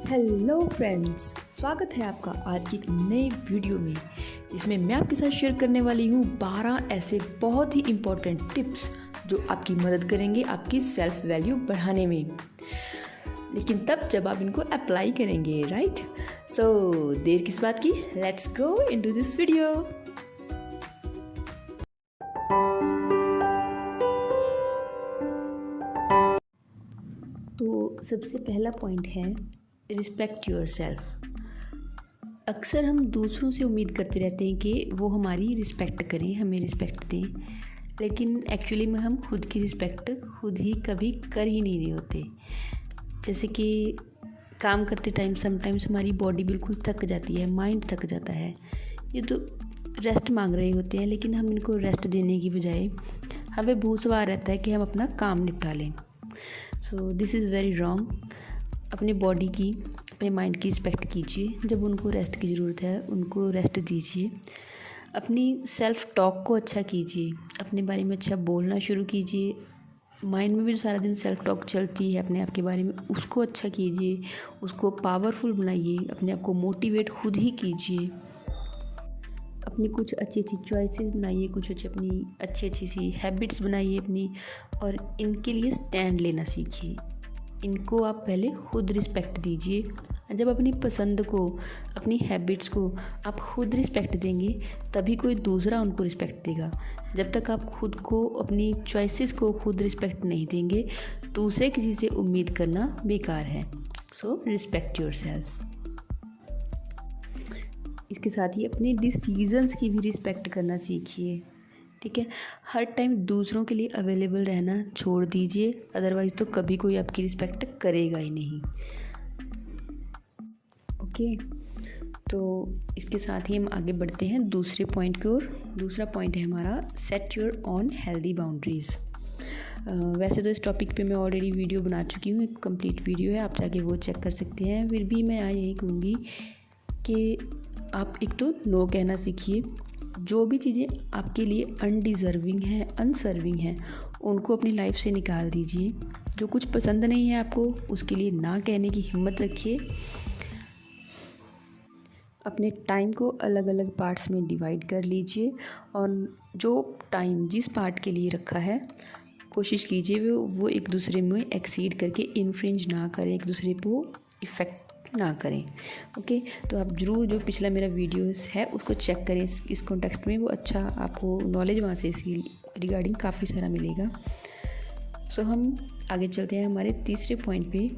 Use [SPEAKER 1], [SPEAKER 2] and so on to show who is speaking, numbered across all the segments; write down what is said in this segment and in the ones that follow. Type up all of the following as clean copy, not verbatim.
[SPEAKER 1] Hello friends, स्वागत है आपका आज की एक नई वीडियो में जिसमें मैं आपके साथ शेयर करने वाली हूँ 12 ऐसे बहुत ही इम्पोर्टेंट टिप्स जो आपकी मदद करेंगे आपकी सेल्फ वैल्यू बढ़ाने में, लेकिन तब जब आप इनको अप्लाई करेंगे, राइट। सो देर किस बात की, let's go into this video. तो सबसे पहला पॉइंट है रिस्पेक्ट योर सेल्फ। अक्सर हम दूसरों से उम्मीद करते रहते हैं कि वो हमारी रिस्पेक्ट करें, हमें रिस्पेक्ट दें, लेकिन एक्चुअली में हम खुद की रिस्पेक्ट खुद ही कभी कर ही नहीं रहे होते। जैसे कि काम करते टाइम समटाइम्स हमारी बॉडी बिल्कुल थक जाती है, माइंड थक जाता है, ये तो रेस्ट मांग रहे होते हैं, लेकिन हम इनको रेस्ट देने की बजाय हमें भूख सवार रहता है कि हम अपना काम निपटा लें। So this is very wrong. अपनी बॉडी की, अपने माइंड की रिस्पेक्ट कीजिए। जब उनको रेस्ट की ज़रूरत है उनको रेस्ट दीजिए। अपनी सेल्फ टॉक को अच्छा कीजिए, अपने बारे में अच्छा बोलना शुरू कीजिए। माइंड में भी जो सारा दिन सेल्फ टॉक चलती है अपने आप के बारे में, उसको अच्छा कीजिए, उसको पावरफुल बनाइए, अपने आप को मोटिवेट खुद ही कीजिए। अपनी कुछ अच्छी अच्छी चॉइसेस बनाइए, कुछ अपनी अच्छी सी हैबिट्स बनाइए अपनी, और इनके लिए स्टैंड लेना सीखिए। इनको आप पहले खुद रिस्पेक्ट दीजिए। जब अपनी पसंद को, अपनी हैबिट्स को आप खुद रिस्पेक्ट देंगे तभी कोई दूसरा उनको रिस्पेक्ट देगा। जब तक आप खुद को, अपनी चॉइसेस को खुद रिस्पेक्ट नहीं देंगे, दूसरे किसी से उम्मीद करना बेकार है। So respect your self. इसके साथ ही अपने डिसीजंस की भी रिस्पेक्ट करना सीखिए, ठीक है। हर टाइम दूसरों के लिए अवेलेबल रहना छोड़ दीजिए, अदरवाइज़ तो कभी कोई आपकी रिस्पेक्ट करेगा ही नहीं। ओके, तो इसके साथ ही हम आगे बढ़ते हैं दूसरे पॉइंट की ओर। दूसरा पॉइंट है हमारा set your own healthy boundaries. वैसे तो इस टॉपिक पे मैं ऑलरेडी वीडियो बना चुकी हूँ, एक कंप्लीट वीडियो है, आप जाके वो चेक कर सकते हैं। फिर भी मैं यही कहूँगी कि आप एक तो नो कहना सीखिए। जो भी चीज़ें आपके लिए अनडिज़र्विंग हैं, अनसर्विंग हैं, उनको अपनी लाइफ से निकाल दीजिए। जो कुछ पसंद नहीं है आपको, उसके लिए ना कहने की हिम्मत रखिए। अपने टाइम को अलग अलग पार्ट्स में डिवाइड कर लीजिए, और जो टाइम जिस पार्ट के लिए रखा है कोशिश कीजिए वो एक दूसरे में एक्सीड करके इन्फ्रिंज ना करें, एक दूसरे को इफ़ेक्ट ना करें। ओके, तो आप ज़रूर जो पिछला मेरा वीडियोस है उसको चेक करें इस कॉन्टेक्स्ट में, वो अच्छा आपको नॉलेज वहाँ से इसकी रिगार्डिंग काफ़ी सारा मिलेगा। सो हम आगे चलते हैं हमारे तीसरे पॉइंट पे,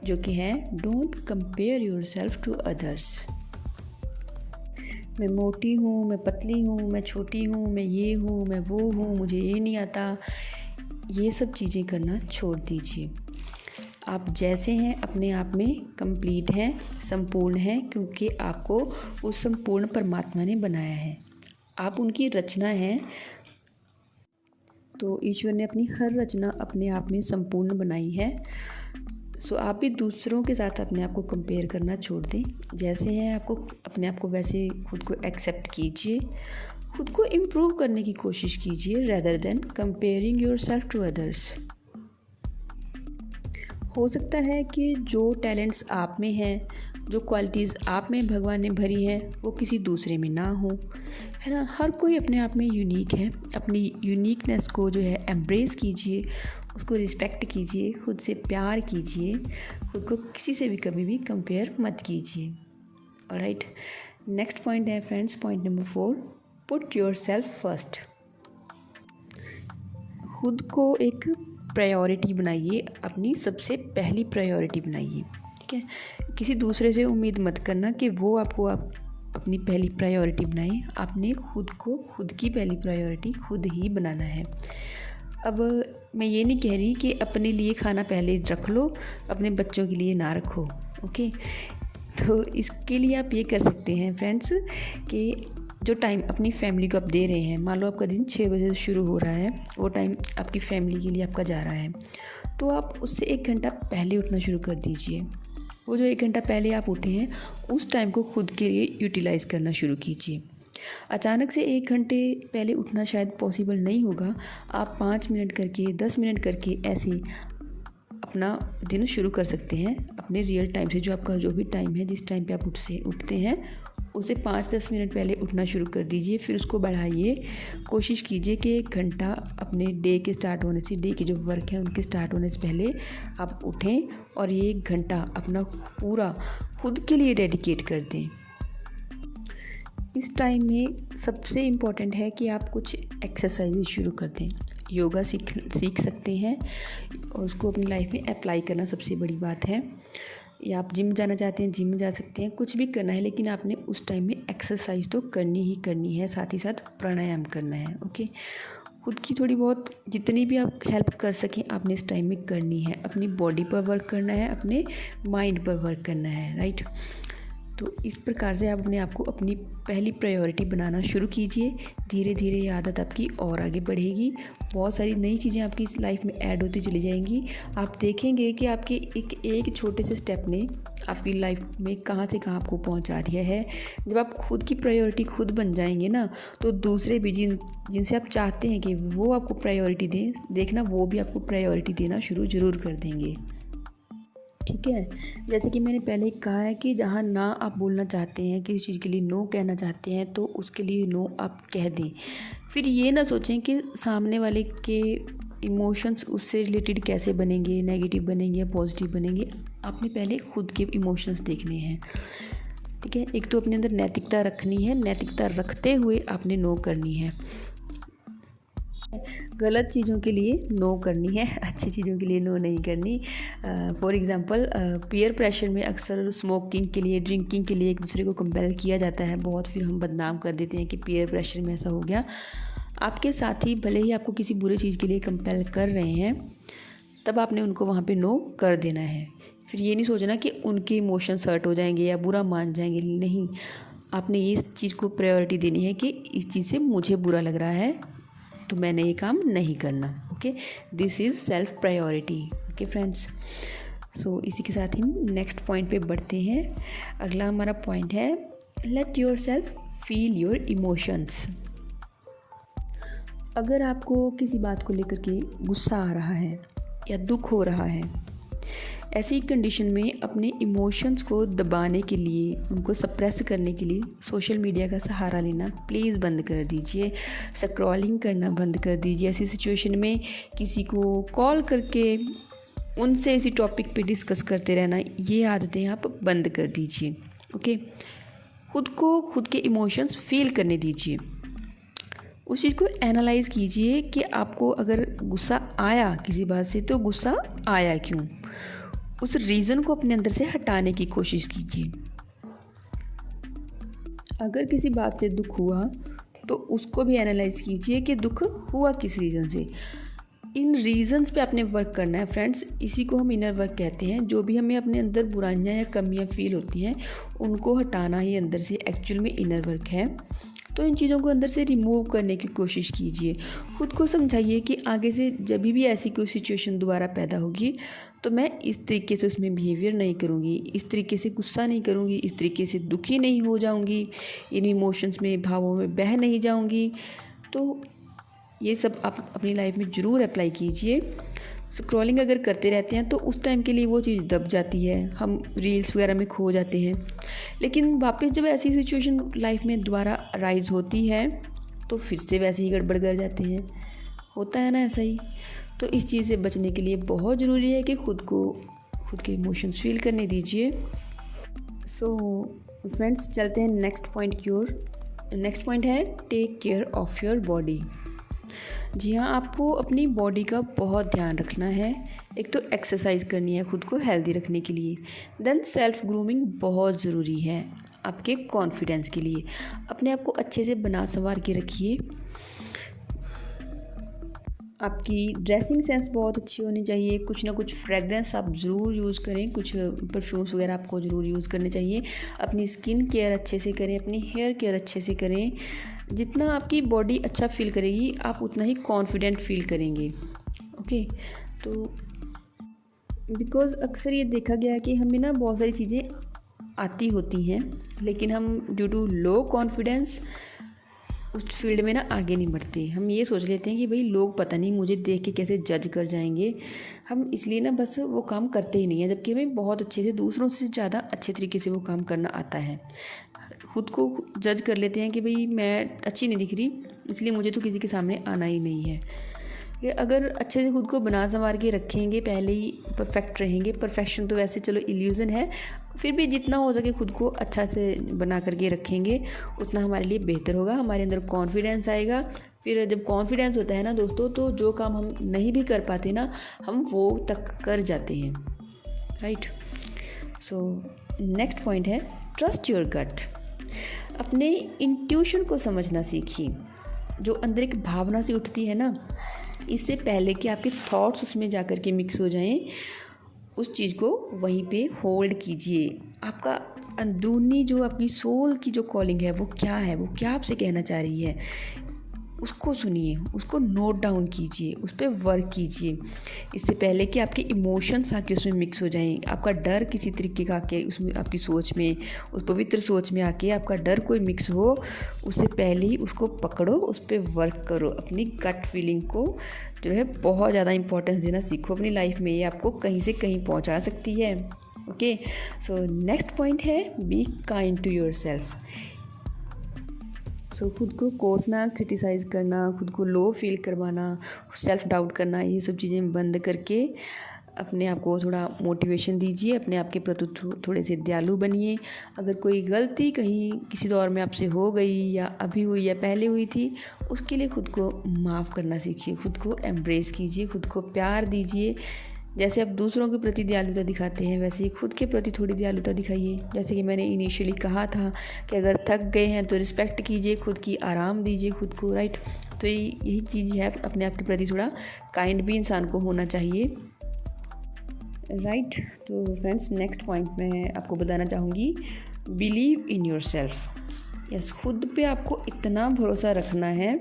[SPEAKER 1] जो कि है don't compare yourself to others. मैं मोटी हूँ, मैं पतली हूँ, मैं छोटी हूँ, मैं ये हूँ, मैं वो हूँ, मुझे ये नहीं आता, ये सब चीज़ें करना छोड़ दीजिए। आप जैसे हैं अपने आप में कंप्लीट हैं, संपूर्ण हैं, क्योंकि आपको उस संपूर्ण परमात्मा ने बनाया है। आप उनकी रचना हैं, तो ईश्वर ने अपनी हर रचना अपने आप में संपूर्ण बनाई है। सो आप भी दूसरों के साथ अपने आप को कंपेयर करना छोड़ दें। जैसे हैं आपको, अपने आप को वैसे खुद को एक्सेप्ट कीजिए, खुद को इम्प्रूव करने की कोशिश कीजिए, rather than comparing yourself to others. हो सकता है कि जो टैलेंट्स आप में हैं, जो क्वालिटीज़ आप में भगवान ने भरी हैं, वो किसी दूसरे में ना हो, है ना। हर कोई अपने आप में यूनिक है। अपनी यूनिकनेस को जो है एम्ब्रेस कीजिए, उसको रिस्पेक्ट कीजिए, खुद से प्यार कीजिए, खुद को किसी से भी कभी भी कंपेयर मत कीजिए। ऑलराइट, नेक्स्ट पॉइंट है friends, point number 4, put your self first. खुद को एक प्रायोरिटी बनाइए, अपनी सबसे पहली प्रायोरिटी बनाइए, ठीक है। किसी दूसरे से उम्मीद मत करना कि वो आपको अपनी पहली प्रायोरिटी बनाए। आपने खुद को, खुद की पहली प्रायोरिटी खुद ही बनाना है। अब मैं ये नहीं कह रही कि अपने लिए खाना पहले रख लो, अपने बच्चों के लिए ना रखो, ओके। तो इसके लिए आप ये कर सकते हैं फ्रेंड्स कि जो टाइम अपनी फैमिली को आप दे रहे हैं, मान लो आपका दिन 6 बजे से शुरू हो रहा है, वो टाइम आपकी फैमिली के लिए आपका जा रहा है, तो आप उससे 1 घंटा पहले उठना शुरू कर दीजिए। वो जो 1 घंटा पहले आप उठे हैं, उस टाइम को खुद के लिए यूटिलाइज़ करना शुरू कीजिए। अचानक से 1 घंटे पहले उठना शायद पॉसिबल नहीं होगा। आप 5 मिनट करके, 10 मिनट करके, ऐसे अपना दिन शुरू कर सकते हैं अपने रियल टाइम से। जो आपका जो भी टाइम है, जिस टाइम पे आप उठते हैं उसे 5-10 मिनट पहले उठना शुरू कर दीजिए, फिर उसको बढ़ाइए। कोशिश कीजिए कि 1 घंटा अपने डे के स्टार्ट होने से, डे के जो वर्क हैं उनके स्टार्ट होने से पहले आप उठें और ये 1 घंटा अपना पूरा खुद के लिए डेडिकेट कर दें। इस टाइम में सबसे इम्पॉर्टेंट है कि आप कुछ एक्सरसाइज शुरू कर दें। योगा सीख सकते हैं और उसको अपनी लाइफ में अप्लाई करना सबसे बड़ी बात है। या आप जिम जाना चाहते हैं, जिम जा सकते हैं, कुछ भी करना है, लेकिन आपने उस टाइम में एक्सरसाइज तो करनी ही करनी है, साथ ही साथ प्राणायाम करना है। ओके, खुद की थोड़ी बहुत जितनी भी आप हेल्प कर सकें आपने इस टाइम में करनी है। अपनी बॉडी पर वर्क करना है, अपने माइंड पर वर्क करना है, राइट। तो इस प्रकार से आप अपने आप को अपनी पहली प्रायोरिटी बनाना शुरू कीजिए। धीरे धीरे ये आदत आपकी और आगे बढ़ेगी, बहुत सारी नई चीज़ें आपकी इस लाइफ में ऐड होती चली जाएंगी। आप देखेंगे कि आपके एक छोटे से स्टेप ने आपकी लाइफ में कहाँ से कहाँ आपको पहुँचा दिया है। जब आप खुद की प्रायोरिटी खुद बन जाएंगे ना, तो दूसरे भी जिनसे आप चाहते हैं कि वो आपको प्रायोरिटी दें, देखना वो भी आपको प्रायोरिटी देना शुरू ज़रूर कर देंगे। ठीक है, जैसे कि मैंने पहले कहा है कि जहाँ ना आप बोलना चाहते हैं, किसी चीज़ के लिए नो कहना चाहते हैं, तो उसके लिए नो आप कह दें। फिर ये ना सोचें कि सामने वाले के इमोशंस उससे रिलेटेड कैसे बनेंगे, नेगेटिव बनेंगे या पॉजिटिव बनेंगे। आपने पहले खुद के इमोशंस देखने हैं। ठीक है, एक तो अपने अंदर नैतिकता रखनी है, नैतिकता रखते हुए आपने नो करनी है। गलत चीज़ों के लिए नो करनी है, अच्छी चीज़ों के लिए नो नहीं करनी। फॉर एग्ज़ाम्पल पीयर प्रेशर में अक्सर स्मोकिंग के लिए, ड्रिंकिंग के लिए एक दूसरे को कंपेल किया जाता है बहुत, फिर हम बदनाम कर देते हैं कि पीयर प्रेशर में ऐसा हो गया। आपके साथी भले ही आपको किसी बुरे चीज़ के लिए कंपेल कर रहे हैं, तब आपने उनको वहाँ पे नो कर देना है। फिर ये नहीं सोचना कि उनके इमोशंस हर्ट हो जाएंगे या बुरा मान जाएंगे, नहीं। आपने ये चीज़ को प्रायोरिटी देनी है कि इस चीज़ से मुझे बुरा लग रहा है, तो मैंने ये काम नहीं करना। Okay, this is self priority. Okay friends, so इसी के साथ ही नेक्स्ट पॉइंट पे बढ़ते हैं। अगला हमारा पॉइंट है let your self feel your emotions. अगर आपको किसी बात को लेकर के गुस्सा आ रहा है या दुख हो रहा है, ऐसी कंडीशन में अपने इमोशंस को दबाने के लिए, उनको सप्रेस करने के लिए सोशल मीडिया का सहारा लेना प्लीज़ बंद कर दीजिए। स्क्रॉलिंग करना बंद कर दीजिए। ऐसी सिचुएशन में किसी को कॉल करके उनसे इसी टॉपिक पे डिस्कस करते रहना, ये आदतें आप बंद कर दीजिए। ओके, खुद को खुद के इमोशंस फील करने दीजिए। उस चीज़ को एनालाइज़ कीजिए कि आपको अगर गुस्सा आया किसी बात से, तो गुस्सा आया क्यों। उस रीज़न को अपने अंदर से हटाने की कोशिश कीजिए। अगर किसी बात से दुख हुआ तो उसको भी एनालाइज़ कीजिए कि दुख हुआ किस रीज़न से। इन रीज़न्स पे आपने वर्क करना है फ्रेंड्स। इसी को हम इनर वर्क कहते हैं। जो भी हमें अपने अंदर बुराइयां या कमियां फील होती हैं, उनको हटाना ही अंदर से एक्चुअल में इनर वर्क है। तो इन चीज़ों को अंदर से रिमूव करने की कोशिश कीजिए। खुद को समझाइए कि आगे से जब भी ऐसी कोई सिचुएशन दोबारा पैदा होगी, तो मैं इस तरीके से उसमें बिहेवियर नहीं करूँगी, इस तरीके से गुस्सा नहीं करूँगी, इस तरीके से दुखी नहीं हो जाऊँगी, इन इमोशंस में, भावों में बह नहीं जाऊँगी। तो ये सब आप अपनी लाइफ में ज़रूर अप्लाई कीजिए। स्क्रॉलिंग अगर करते रहते हैं तो उस टाइम के लिए वो चीज़ दब जाती है, हम रील्स वगैरह में खो जाते हैं। लेकिन वापस जब ऐसी सिचुएशन लाइफ में दोबारा राइज़ होती है, तो फिर से वैसे ही गड़बड़ कर जाते हैं। होता है ना ऐसा ही। तो इस चीज़ से बचने के लिए बहुत ज़रूरी है कि खुद के इमोशंस फील करने दीजिए। सो फ्रेंड्स, चलते हैं नेक्स्ट पॉइंट की ओर। नेक्स्ट पॉइंट है take care of your body. जी हाँ, आपको अपनी बॉडी का बहुत ध्यान रखना है। एक तो एक्सरसाइज करनी है खुद को हेल्दी रखने के लिए, देन सेल्फ ग्रूमिंग बहुत ज़रूरी है आपके कॉन्फिडेंस के लिए। अपने आप को अच्छे से बना संवार के रखिए। आपकी ड्रेसिंग सेंस बहुत अच्छी होनी चाहिए। कुछ ना कुछ फ्रेगरेंस आप ज़रूर यूज़ करें, कुछ परफ्यूम्स वगैरह आपको ज़रूर यूज़ करने चाहिए। अपनी स्किन केयर अच्छे से करें, अपनी हेयर केयर अच्छे से करें। जितना आपकी बॉडी अच्छा फील करेगी, आप उतना ही कॉन्फिडेंट फील करेंगे। ओके, तो बिकॉज़ अक्सर ये देखा गया कि हमें ना बहुत सारी चीज़ें आती होती हैं, लेकिन हम ड्यू टू लो कॉन्फिडेंस उस फील्ड में ना आगे नहीं बढ़ते। हम ये सोच लेते हैं कि भाई लोग पता नहीं मुझे देख के कैसे जज कर जाएंगे, हम इसलिए ना बस वो काम करते ही नहीं हैं, जबकि हमें बहुत अच्छे से, दूसरों से ज़्यादा अच्छे तरीके से वो काम करना आता है। खुद को जज कर लेते हैं कि भाई मैं अच्छी नहीं दिख रही, इसलिए मुझे तो किसी के सामने आना ही नहीं है। कि अगर अच्छे से खुद को बना संवार के रखेंगे, पहले ही परफेक्ट रहेंगे। परफेक्शन तो वैसे चलो इल्यूज़न है, फिर भी जितना हो सके खुद को अच्छा से बना करके रखेंगे उतना हमारे लिए बेहतर होगा, हमारे अंदर कॉन्फिडेंस आएगा। फिर जब कॉन्फिडेंस होता है ना दोस्तों, तो जो काम हम नहीं भी कर पाते ना, हम वो तक कर जाते हैं, राइट। सो नेक्स्ट पॉइंट है ट्रस्ट योर गट। अपने इंट्यूशन को समझना सीखिए। जो अंदर एक भावना सी उठती है ना, इससे पहले कि आपके थॉट्स उसमें जा कर के मिक्स हो जाएं, उस चीज़ को वहीं पे होल्ड कीजिए। आपका अंदरूनी जो आपकी सोल की जो कॉलिंग है वो क्या है, वो क्या आपसे कहना चाह रही है, उसको सुनिए, उसको नोट डाउन कीजिए, उस पर वर्क कीजिए। इससे पहले कि आपके इमोशंस आके उसमें मिक्स हो जाएं, आपका डर किसी तरीके का आके उसमें आपकी सोच में, उस पवित्र सोच में आके आपका डर कोई मिक्स हो, उससे पहले ही उसको पकड़ो, उस पर वर्क करो। अपनी गट फीलिंग को जो है बहुत ज़्यादा इंपॉर्टेंस देना सीखो अपनी लाइफ में, ये आपको कहीं से कहीं पहुँचा सकती है। ओके, सो नेक्स्ट पॉइंट है be kind to yourself. So खुद को कोसना, क्रिटिसाइज़ करना, खुद को लो फील करवाना, सेल्फ डाउट करना, ये सब चीज़ें बंद करके अपने आप को थोड़ा मोटिवेशन दीजिए। अपने आप के प्रति थोड़े से दयालु बनिए। अगर कोई गलती कहीं किसी दौर में आपसे हो गई, या अभी हुई या पहले हुई थी, उसके लिए खुद को माफ़ करना सीखिए, खुद को एम्ब्रेस कीजिए, खुद को प्यार दीजिए। जैसे आप दूसरों के प्रति दयालुता दिखाते हैं, वैसे ही खुद के प्रति थोड़ी दयालुता दिखाइए। जैसे कि मैंने इनिशियली कहा था कि अगर थक गए हैं तो रिस्पेक्ट कीजिए, खुद की आराम दीजिए खुद को, राइट। तो यही चीज़ है, अपने आप के प्रति थोड़ा काइंड भी इंसान को होना चाहिए, राइट। तो फ्रेंड्स, नेक्स्ट पॉइंट मैं आपको बताना चाहूँगी, believe in your self. Yes, खुद पे आपको इतना भरोसा रखना है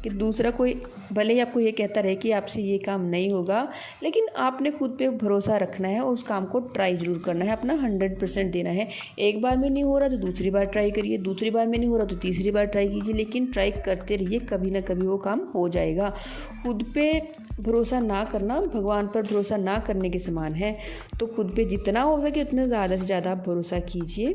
[SPEAKER 1] कि दूसरा कोई भले ही आपको ये कहता रहे कि आपसे ये काम नहीं होगा, लेकिन आपने खुद पे भरोसा रखना है और उस काम को ट्राई ज़रूर करना है, अपना 100% देना है। एक बार में नहीं हो रहा तो दूसरी बार ट्राई करिए, दूसरी बार में नहीं हो रहा तो तीसरी बार ट्राई कीजिए, लेकिन ट्राई करते रहिए, कभी ना कभी वो काम हो जाएगा। खुद पे भरोसा ना करना भगवान पर भरोसा ना करने के समान है। तो खुद पे जितना हो सके उतना ज़्यादा से ज़्यादा आप भरोसा कीजिए,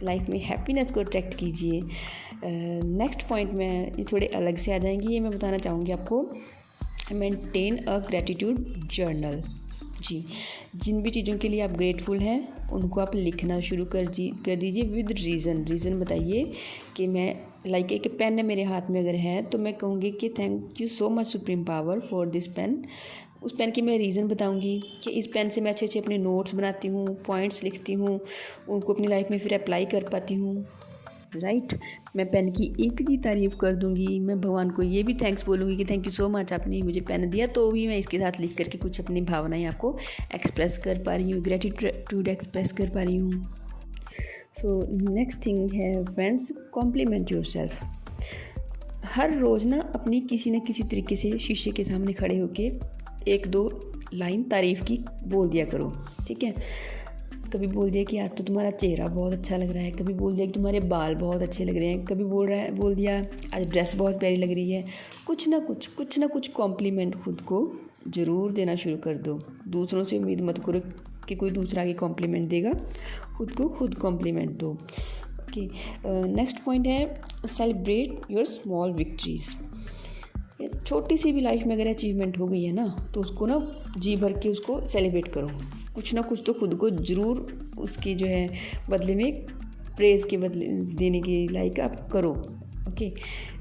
[SPEAKER 1] लाइफ में हैप्पीनेस को अट्रैक्ट कीजिए। नेक्स्ट पॉइंट में ये थोड़े अलग से आ जाएंगी, ये मैं बताना चाहूँगी आपको, मेंटेन अ ग्रैटिट्यूड जर्नल। जी, जिन भी चीज़ों के लिए आप ग्रेटफुल हैं उनको आप लिखना शुरू कर दीजिए विद रीज़न बताइए कि मैं लाइक एक पेन मेरे हाथ में अगर है तो मैं कहूँगी कि thank you so much supreme power for this pain. उस पेन की मैं रीज़न बताऊंगी कि इस पेन से मैं अच्छे अच्छे अपने नोट्स बनाती हूँ, पॉइंट्स लिखती हूँ, उनको अपनी लाइफ में फिर अप्लाई कर पाती हूँ, राइट। मैं पेन की इंक की तारीफ़ कर दूंगी। मैं भगवान को ये भी थैंक्स बोलूँगी कि थैंक यू सो मच, आपने मुझे पेन दिया, तो भी मैं इसके साथ लिख करके कुछ अपनी भावनाएं आपको एक्सप्रेस कर पा रही हूँ, ग्रेटिट्यूड एक्सप्रेस कर पा रही हूँ। सो नेक्स्ट थिंग है फ्रेंड्स, कॉम्प्लीमेंट योर सेल्फ। हर रोज़ ना अपनी किसी न किसी तरीके से शीशे के सामने खड़े होके 1-2 लाइन तारीफ़ की बोल दिया करो, ठीक है। कभी बोल दिया कि आज तो तुम्हारा चेहरा बहुत अच्छा लग रहा है, कभी बोल दिया कि तुम्हारे बाल बहुत अच्छे लग रहे हैं, कभी बोल दिया आज ड्रेस बहुत प्यारी लग रही है। कुछ ना कुछ कॉम्प्लीमेंट खुद को ज़रूर देना शुरू कर दो। दूसरों से उम्मीद मत करो कि कोई दूसरा आगे कॉम्प्लीमेंट देगा, खुद को खुद कॉम्प्लीमेंट दो। ओके, नेक्स्ट पॉइंट है सेलिब्रेट योर स्मॉल विक्ट्रीज़। छोटी सी भी लाइफ में अगर अचीवमेंट हो गई है ना, तो उसको ना जी भर के उसको सेलिब्रेट करो। कुछ ना कुछ तो खुद को ज़रूर उसकी जो है बदले में, प्रेज़ के बदले देने के लायक आप करो। ओके,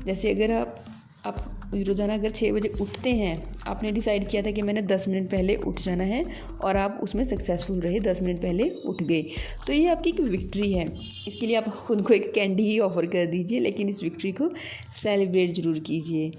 [SPEAKER 1] जैसे अगर आप रोज़ाना अगर 6 बजे उठते हैं, आपने डिसाइड किया था कि मैंने 10 मिनट पहले उठ जाना है और आप उसमें सक्सेसफुल रहे, 10 मिनट पहले उठ गए, तो ये आपकी एक विक्ट्री है। इसके लिए आप खुद को एक कैंडी ही ऑफ़र कर दीजिए, लेकिन इस विक्ट्री को सेलिब्रेट ज़रूर कीजिए।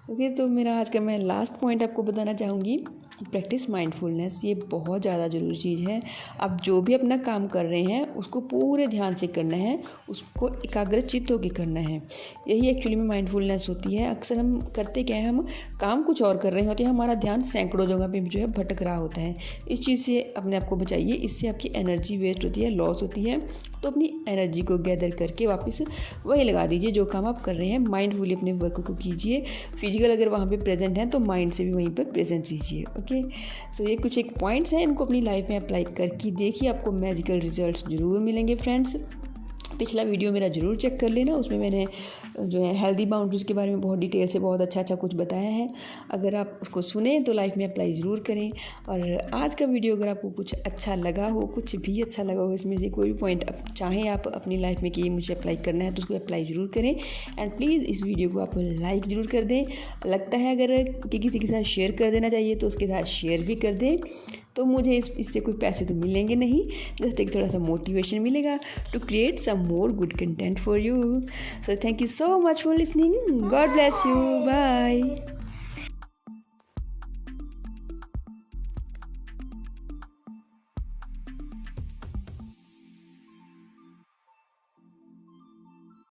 [SPEAKER 1] ओके, तो मेरा आज का मैं लास्ट पॉइंट आपको बताना चाहूँगी, प्रैक्टिस माइंडफुलनेस। ये बहुत ज़्यादा ज़रूरी चीज़ है। आप जो भी अपना काम कर रहे हैं उसको पूरे ध्यान से करना है, उसको एकाग्रचित्त होकर करना है। यही एक्चुअली में माइंडफुलनेस होती है। अक्सर हम करते क्या है, हम काम कुछ और कर रहे होते हैं, हमारा ध्यान सैकड़ों जगह पे जो है भटक रहा होता है। इस चीज़ से अपने आप को बचाइए, इससे आपकी एनर्जी वेस्ट होती है, लॉस होती है तो अपनी एनर्जी को गैदर करके वापस वही लगा दीजिए जो काम आप कर रहे हैं। माइंडफुली अपने वर्क को कीजिए। फिजिकल अगर वहाँ पे प्रेजेंट हैं तो माइंड से भी वहीं पर प्रेजेंट रहिए। ओके, सो ये कुछ एक पॉइंट्स हैं, इनको अपनी लाइफ में अप्लाई करके देखिए, आपको मैजिकल रिजल्ट्स ज़रूर मिलेंगे फ्रेंड्स। पिछला वीडियो मेरा ज़रूर चेक कर लेना, उसमें मैंने जो है हेल्दी बाउंड्रीज़ के बारे में बहुत डिटेल से बहुत अच्छा कुछ बताया है। अगर आप उसको सुने तो लाइफ में अप्लाई ज़रूर करें। और आज का वीडियो अगर आपको कुछ अच्छा लगा हो, कुछ भी अच्छा लगा हो, इसमें से कोई भी पॉइंट चाहें आप अपनी लाइफ में कि ये मुझे अप्लाई करना है तो उसको अप्लाई ज़रूर करें। एंड प्लीज़ इस वीडियो को आप लाइक ज़रूर कर दें। लगता है अगर कि किसी के साथ शेयर कर देना चाहिए तो उसके साथ शेयर भी कर दें। तो मुझे इससे कोई पैसे तो मिलेंगे नहीं, जस्ट एक थोड़ा सा मोटिवेशन मिलेगा to create some more good content for you. So thank you so much for listening. God bless you. Bye.